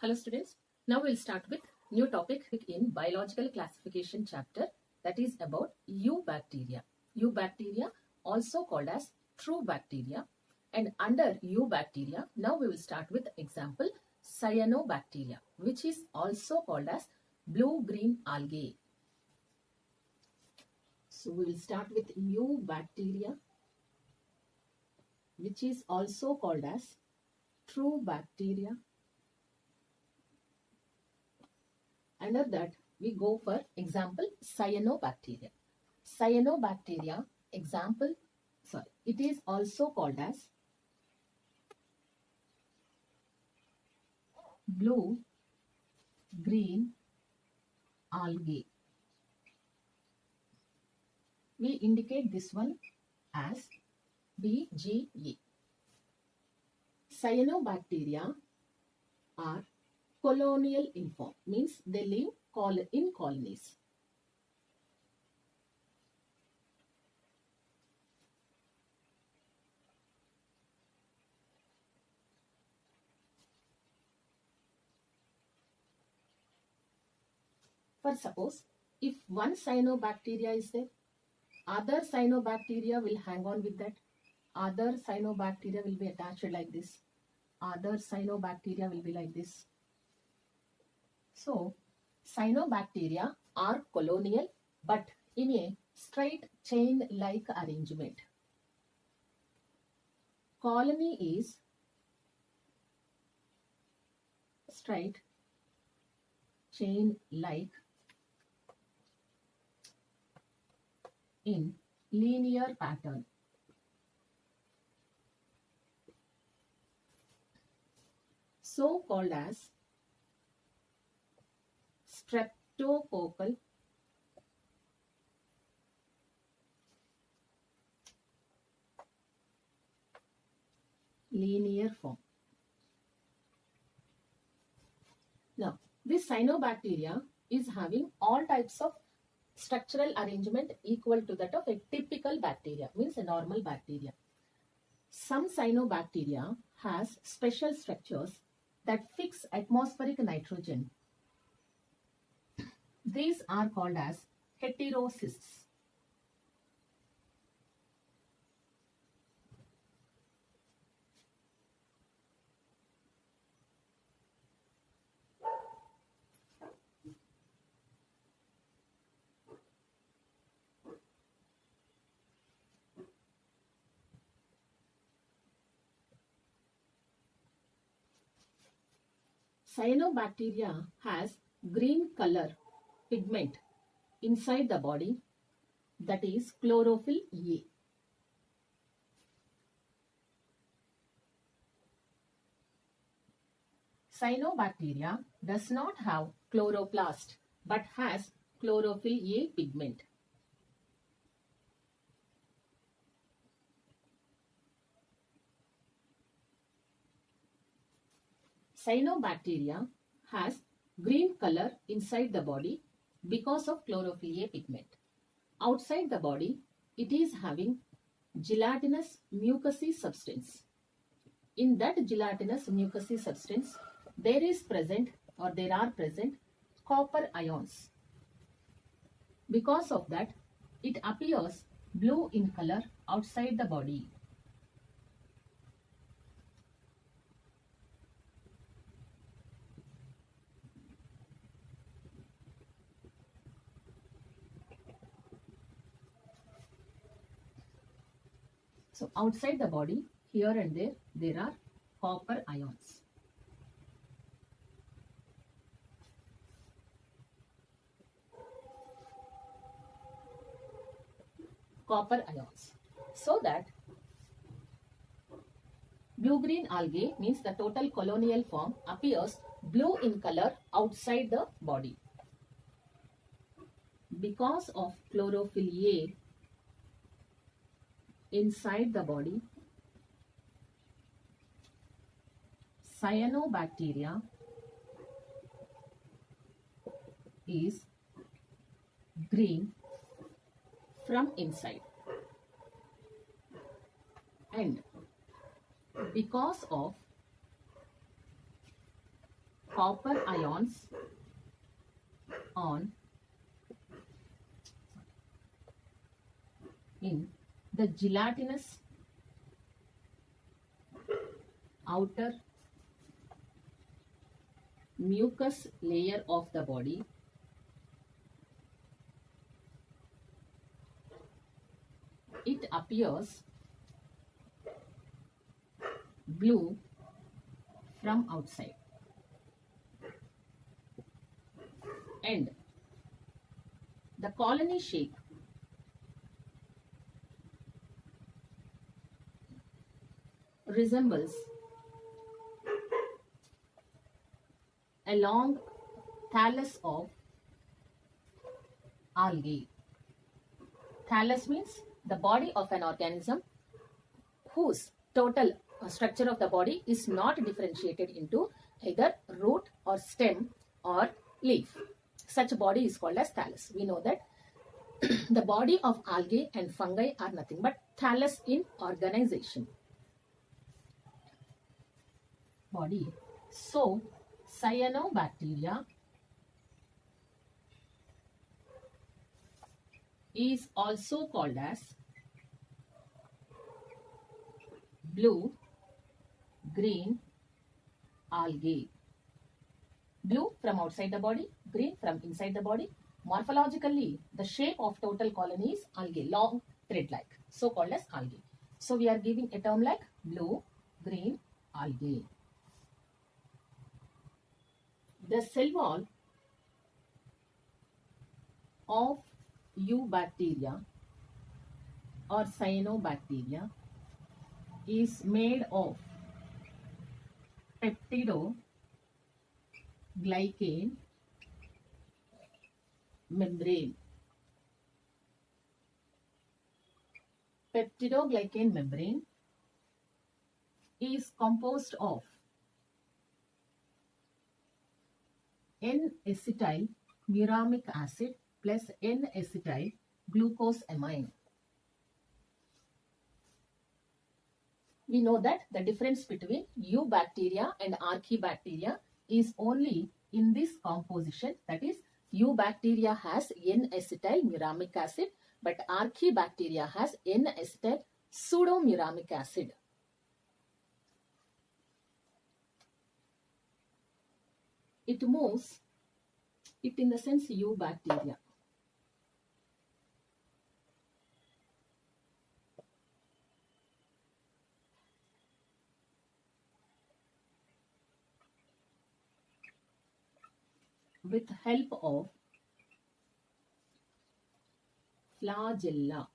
Hello students, now we'll start with new topic in biological classification chapter, that is about Eubacteria. Eubacteria, also called as true bacteria, and under Eubacteria now we will start with example Cyanobacteria, which is also called as blue-green algae. So we will start with Eubacteria, which is also called as true bacteria. Under that, we go for example Cyanobacteria. Cyanobacteria, example, it is also called as blue-green algae. We indicate this one as BGE. Cyanobacteria are colonial in form, means they live in colonies. For suppose, if one cyanobacteria is there, other cyanobacteria will hang on with that. Other cyanobacteria will be attached like this. Other cyanobacteria will be like this. So, cyanobacteria are colonial but in a straight chain-like arrangement. Colony is straight chain-like in linear pattern. So called as streptococcal linear form. Now, this cyanobacteria is having all types of structural arrangement equal to that of a typical bacteria, means a normal bacteria. Some cyanobacteria has special structures that fix atmospheric nitrogen. These are called as heterocysts. Cyanobacteria has green color pigment inside the body, that is chlorophyll A. Cyanobacteria does not have chloroplast but has chlorophyll A pigment. Cyanobacteria has green color inside the body because of chlorophyll A pigment. Outside the body, it is having gelatinous mucousy substance. In that gelatinous mucousy substance, there are present copper ions. Because of that, it appears blue in color outside the body. So outside the body, here and there are copper ions. Copper ions. So that blue-green algae, means the total colonial form, appears blue in color outside the body. Because of chlorophyll A inside the body, cyanobacteria is green from inside, and because of copper ions on in the gelatinous outer mucus layer of the body, it appears blue from outside and the colony shape resembles a long thallus of algae. Thallus means the body of an organism whose total structure of the body is not differentiated into either root or stem or leaf. Such body is called as thallus. We know that the body of algae and fungi are nothing but thallus in organization. Body. So, Cyanobacteria is also called as blue-green algae. Blue from outside the body, green from inside the body. Morphologically, the shape of total colony is algae, long thread-like, so called as algae. So we are giving a term like blue-green algae. The cell wall of EUBACTERIA or Cyanobacteria is made of Peptidoglycan membrane. Peptidoglycan membrane is composed of N-acetyl muramic acid plus N-acetyl glucosamine. We know that the difference between Eubacteria and Archaebacteria is only in this composition, that is Eubacteria has N-acetyl muramic acid but Archaebacteria has N-acetyl pseudomuramic acid. It moves, it in the sense Eubacteria. With help of flagella.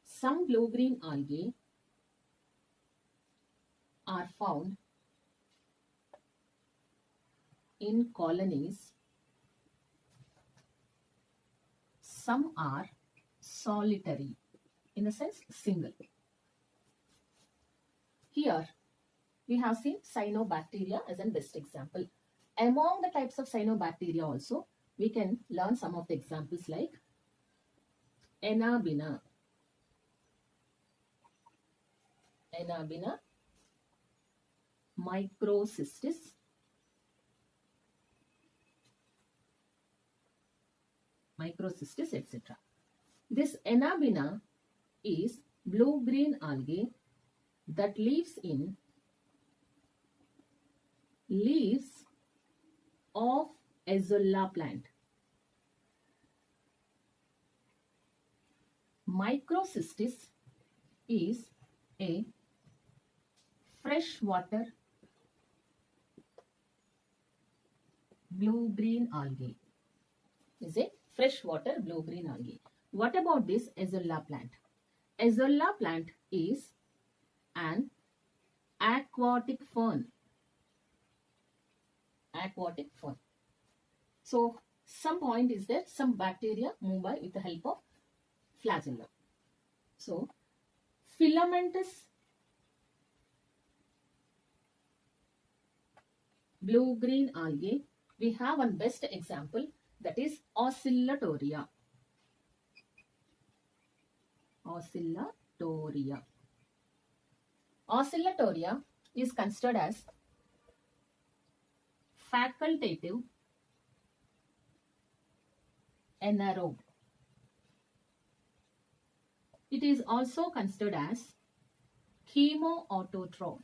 Some blue-green algae are found in colonies. Some are solitary, in the sense single. Here we have seen Cyanobacteria as a best example. Among the types of Cyanobacteria also, we can learn some of the examples like Enabina, Microcystis, etc. This Enabina is blue-green algae that lives in leaves of azolla plant. Microcystis is a freshwater blue-green algae. What about this azolla plant? Azolla plant is an aquatic fern. So some point is there, some bacteria move by with the help of flagella. So filamentous blue-green algae, we have one best example, that is Oscillatoria. Oscillatoria is considered as facultative anaerobe. It is also considered as chemoautotroph.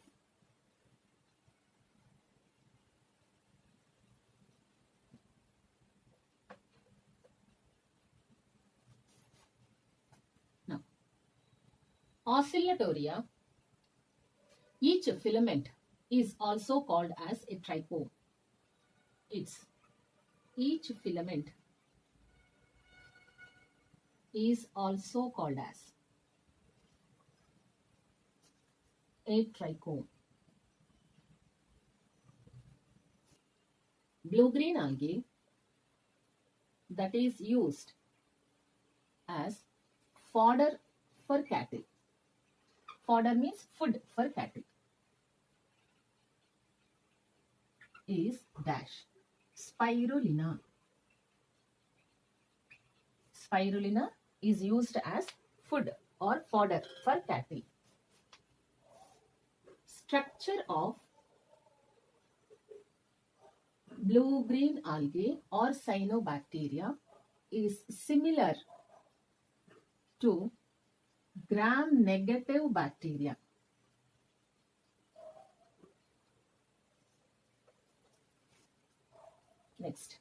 Now, Oscillatoria, each filament is also called as a trichome. Each filament is also called as a trichome. Blue-green algae that is used as fodder for cattle. Fodder means food for cattle. Is dash spirulina. Spirulina is used as food or fodder for cattle. Structure of blue-green algae or cyanobacteria is similar to gram-negative bacteria. Next.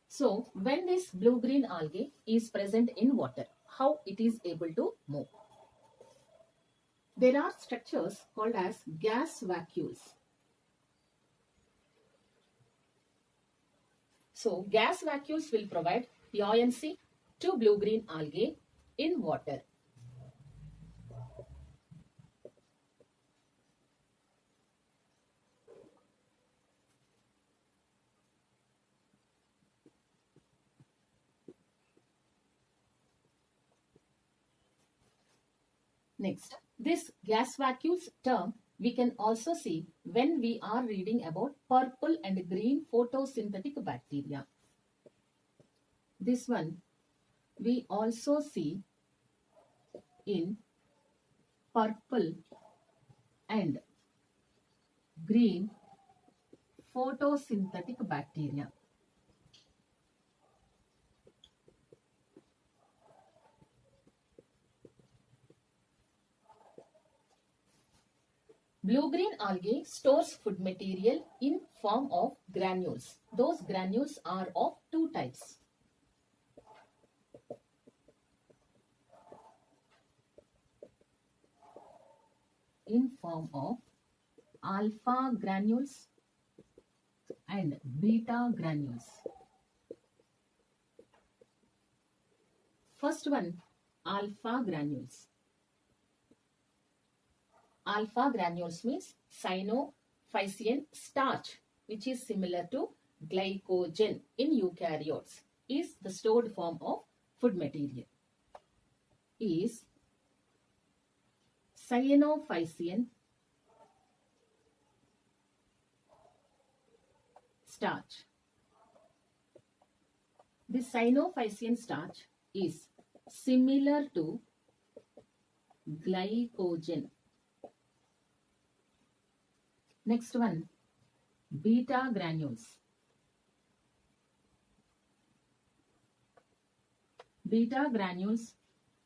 So, when this blue-green algae is present in water, how it is able to move? There are structures called as gas vacuoles. So, gas vacuoles will provide buoyancy to blue-green algae in water. Next, this gas vacuoles term we can also see when we are reading about purple and green photosynthetic bacteria. This one we also see in purple and green photosynthetic bacteria. Blue-green algae stores food material in form of granules. Those granules are of two types. In form of alpha granules and beta granules. First one, alpha granules. Alpha granules means cyanophysian starch, which is similar to glycogen in eukaryotes, is the stored form of food material. Is cyanophysian starch. This cyanophysian starch is similar to glycogen. Next one, beta granules. Beta granules,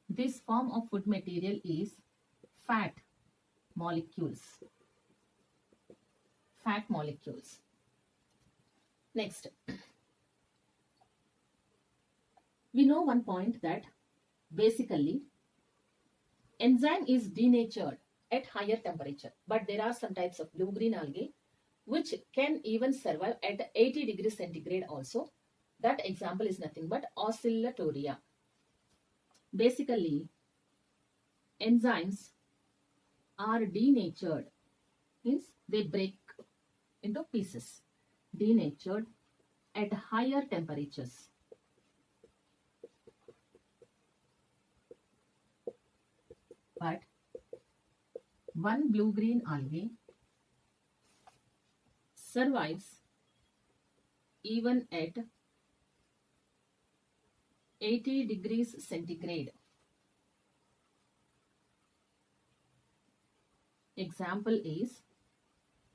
this form of food material is fat molecules. Fat molecules. Next, we know one point that basically enzyme is denatured at higher temperature, but there are some types of blue-green algae which can even survive at 80 degrees centigrade also. That example is nothing but Oscillatoria. Basically, enzymes are denatured, means they break into pieces, denatured at higher temperatures. But one blue-green algae survives even at 80 degrees centigrade. Example is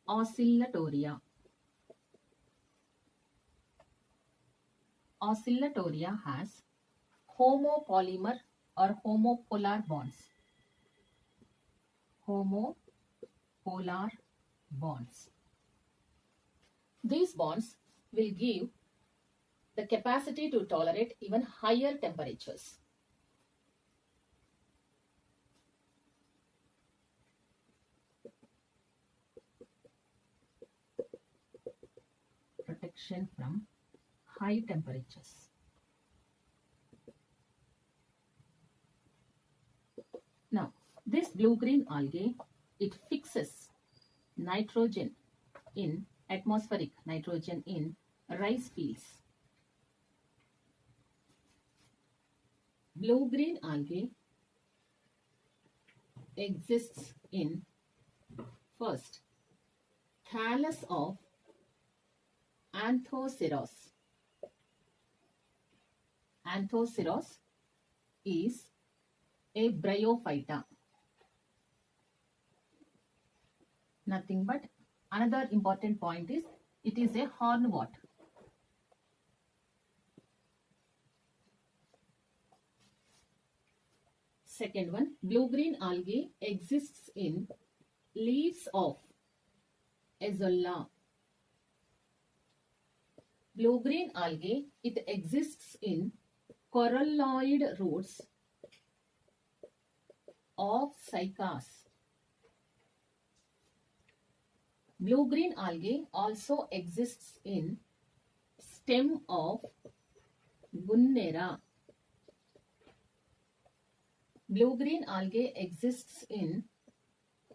Oscillatoria. Oscillatoria has homopolymer or homopolar bonds. Homopolar bonds. These bonds will give the capacity to tolerate even higher temperatures. Protection from high temperatures. Now, this blue-green algae, it fixes nitrogen in atmospheric nitrogen in rice fields. Blue-green algae exists in first thallus of Anthoceros. Anthoceros is a bryophyta. Nothing but another important point is it is a hornwort. Second one, blue-green algae exists in leaves of Azolla. Blue-green algae, it exists in coralloid roots of cycas. Blue-green algae also exists in stem of Gunnera. Blue-green algae exists in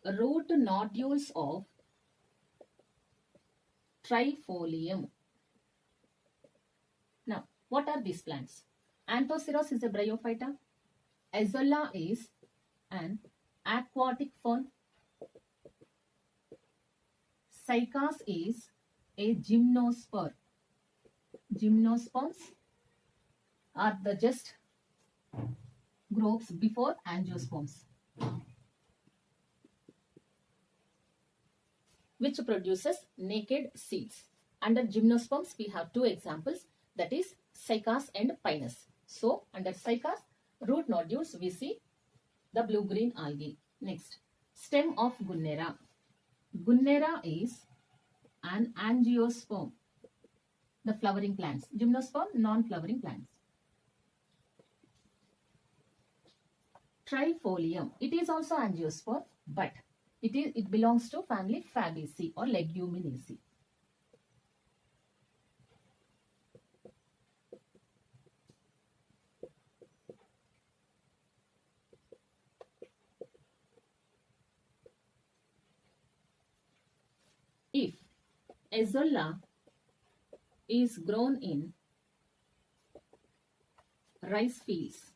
root nodules of Trifolium. Now, what are these plants? Anthoceros is a bryophyta. Azolla is an aquatic fern. Cycas is a gymnosperm. Gymnosperms are the just groups before angiosperms, which produces naked seeds. Under gymnosperms, we have two examples, that is cycas and pinus. So, under cycas, root nodules, we see the blue-green algae. Next, stem of Gunnera. Gunnera is an angiosperm, the flowering plants. Gymnosperm, non-flowering plants. Trifolium, it is also angiosperm, but it belongs to family Fabaceae or Leguminosae. If Azolla is grown in rice fields,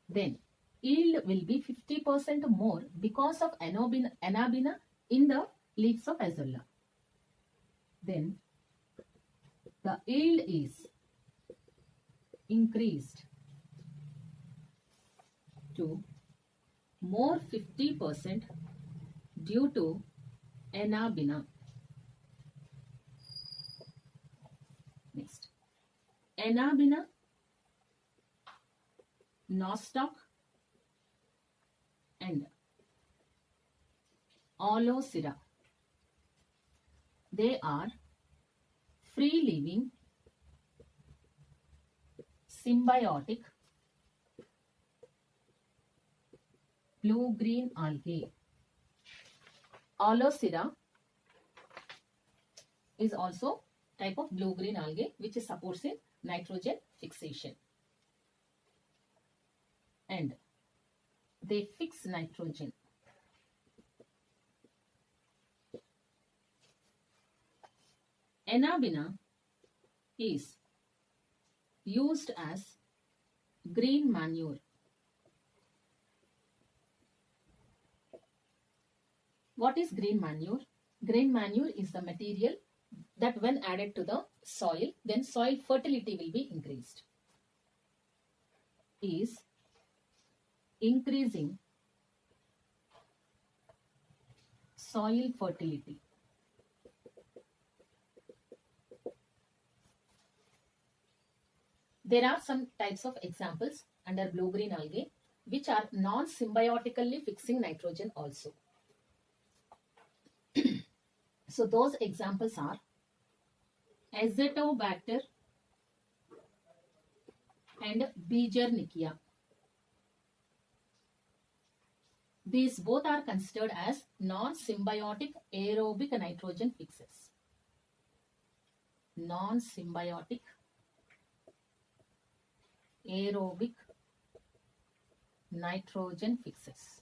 then yield will be 50% more because of anabina in the leaves of Azolla. Then the yield is increased to more 50% due to anabina. Next, anabina, Nostoc and Allosira. They are free-living, symbiotic blue-green algae. Allosira is also type of blue-green algae which supports in nitrogen fixation. And they fix nitrogen. Anabina is used as green manure. What is green manure? Green manure is the material that when added to the soil, then soil fertility will be increased. Is increasing soil fertility. There are some types of examples under blue-green algae which are non-symbiotically fixing nitrogen also. So those examples are Azotobacter and Beechernickia. These both are considered as non-symbiotic aerobic nitrogen fixers. Non-symbiotic aerobic nitrogen fixers.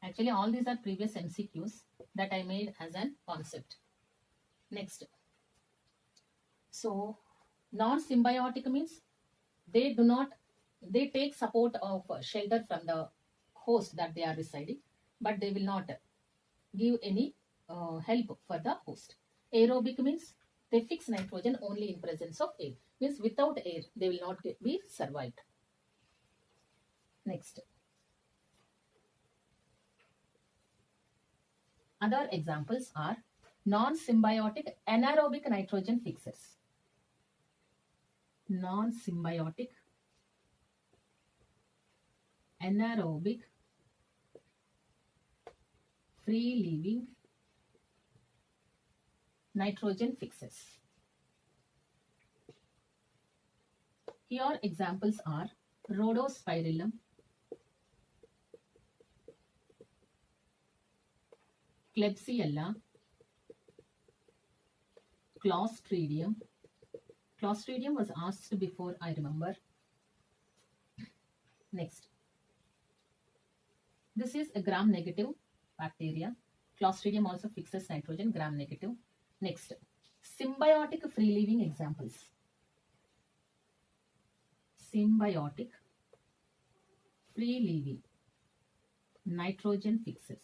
Actually, all these are previous MCQs that I made as an concept. Next. So, non-symbiotic means they take support of shelter from the host that they are residing, but they will not give any help for the host. Aerobic means they fix nitrogen only in presence of air. Means without air, they will not be survived. Next. Other examples are non-symbiotic anaerobic nitrogen fixers. Non-symbiotic anaerobic free-living nitrogen fixers. Here examples are Rhodospirillum, Klebsiella, Clostridium. Clostridium was asked before, I remember. Next. This is a gram-negative bacteria. Clostridium also fixes nitrogen, gram-negative. Next. Symbiotic free-living examples. Symbiotic free-living nitrogen fixers.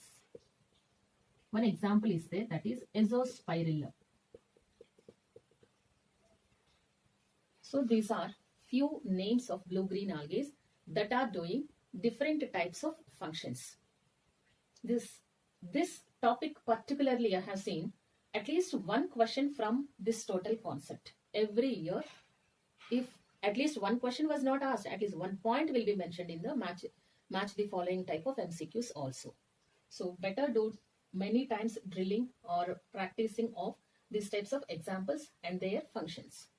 One example is there, that is Azospirillum. So these are few names of blue-green algae that are doing different types of functions. This topic particularly I have seen at least one question from this total concept. Every year, if at least one question was not asked, at least one point will be mentioned in the match the following type of MCQs also. So better do many times drilling or practicing of these types of examples and their functions.